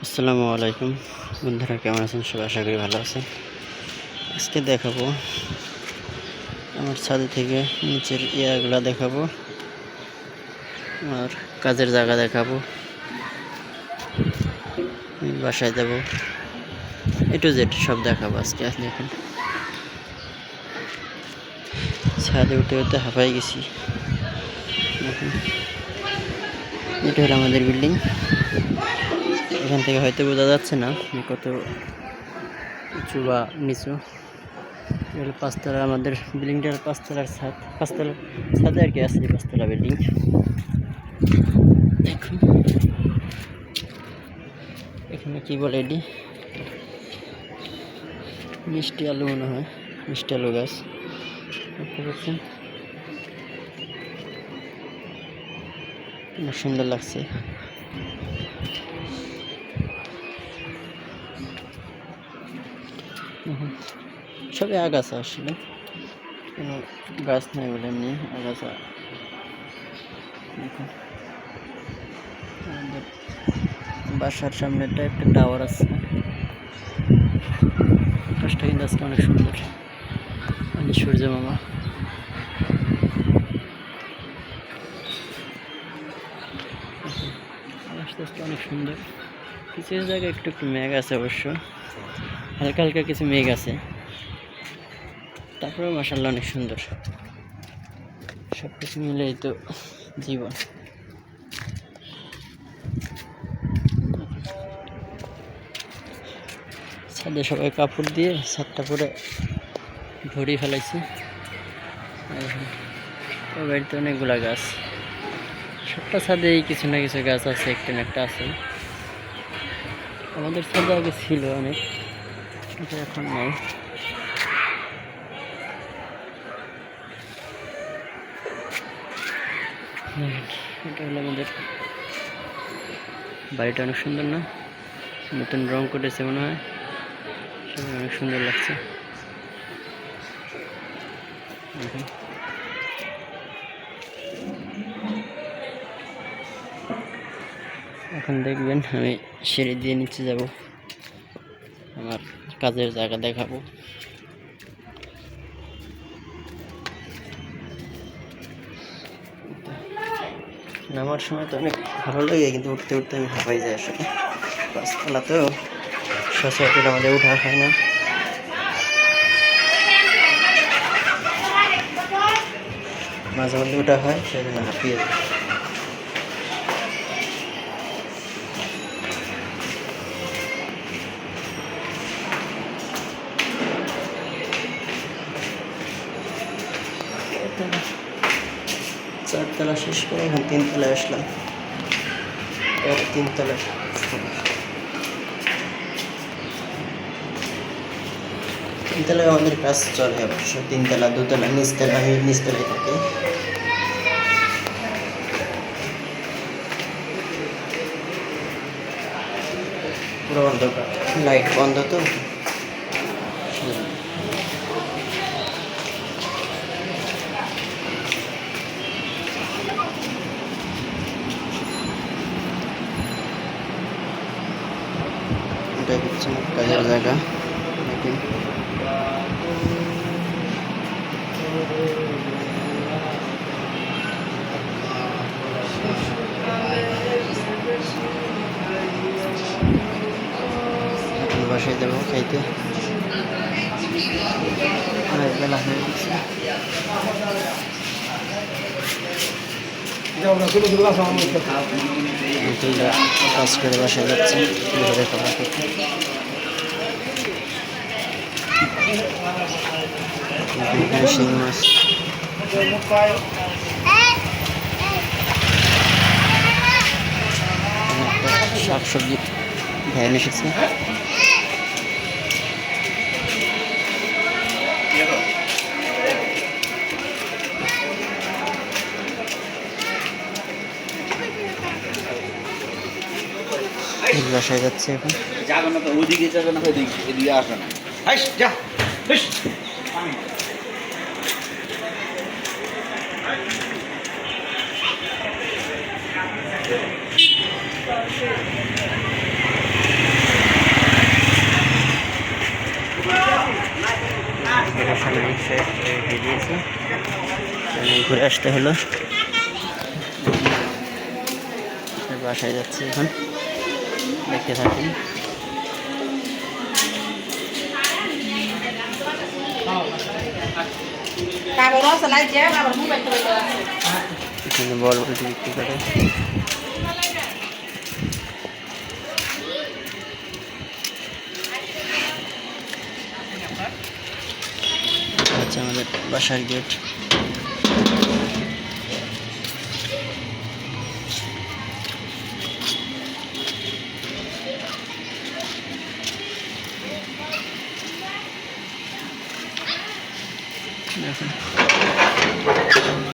আসসালামু আলাইকুম বন্ধুরা, কেমন আছেন সবাই? আশা করি ভালো আছেন। আজকে দেখাবো আমার ছাদ থেকে নিচের ইয়াগুলা দেখাবো, আর কাজের জায়গা দেখাবো, বাসায় যাব, এ টু জেড সব দেখাবো আজকে। দেখেন, ছাদে উঠে উঠে হাঁপাই গেছি। দেখুন, এটা হলো আমাদের বিল্ডিং। এখান থেকে হয়তো বোঝা যাচ্ছে না কত উঁচু বা নিচু। এটা পাঁচতলা, আমাদের বিল্ডিংটার পাঁচতলার ছাদ, পাঁচতলার ছাদে আর কি আছে, পাঁচতলা বিল্ডিং। দেখুন এখানে কি বলে, এটি মিষ্টি আলু মনে হয়, মিষ্টি আলু গাছ দেখতে পাচ্ছেন, অনেক সুন্দর লাগছে। সবই আগাছা, আসলে কোনো গাছ নাই বলে এমনি আগাছা। দেখুন আমাদের বাসার সামনেটা একটা টাওয়ার আছে, আকাশটা কিন্তু আজকে অনেক সুন্দর, মানে সূর্য মামা। আকাশটা আজকে অনেক সুন্দর। কিছু জায়গায় একটু একটু মেঘ আছে, অবশ্য হালকা হালকা কিছু মেঘ আছে, তারপরেও মাশাআল্লাহ অনেক সুন্দর। সব কিছু মিলেই তো জীবন। ছাদে সবাই কাপড় দিয়ে ছাদটা পুরো ভরিয়ে ফেলাইছে। ওই বাড়িতে অনেকগুলা গাছ, সবটা ছাদেই কিছু না কিছু গাছ আছে, একটা না একটা আছে। আমাদের ছাদে আগে ছিল অনেক, কিন্তু এখন নাই। এটা হলো আমাদের বাড়িটা, অনেক সুন্দর না? নতুন রং করেছে মনে হয়, সবাই অনেক সুন্দর লাগছে। এখন দেখবেন আমি সিঁড়ি দিয়ে নিচে যাব, আমার কাজের জায়গা দেখাবো। নামার সময় তো অনেক ভালো লাগে, কিন্তু উঠতে উঠতে আমি হাঁপাই যাই। আসলে গাছপালা তো সচরাচর আমাদের উঠা হয় না। মাঝে মধ্যে ওঠা হয়, সেই জন্য হাঁপিয়ে যায়। চারতলা শেষ করে এখন তিনতলায় আসলাম, তিনতলায়। তিনতলায় আমাদের কাজ চলে, অবশ্য তিনতলা দোতলা নিচতলা, আমি নিচতলায় থাকি। পুরো অন্ধকার, লাইট বন্ধ তো। এটাই হচ্ছে কাজের জায়গা। দেখেন বাসায় যাবো খাইতে, অনেক বেলা হয়ে গেছে। কাজ করে বাসায় যাচ্ছে, খাবার খেতে। শিং মাছ, শাক সবজি ভ্যান এসেছে। বাসায় যাচ্ছে এখন। যাবে না তো, ওইদিকে যাবে না, এদিকে আসবে না। যা ঘুরে আসতে হলো। বাসায় যাচ্ছি এখন, দেখতে থাকুন। এখানে বল বলতে বিক্রি করে। আচ্ছা, আমাদের বাসার গেট।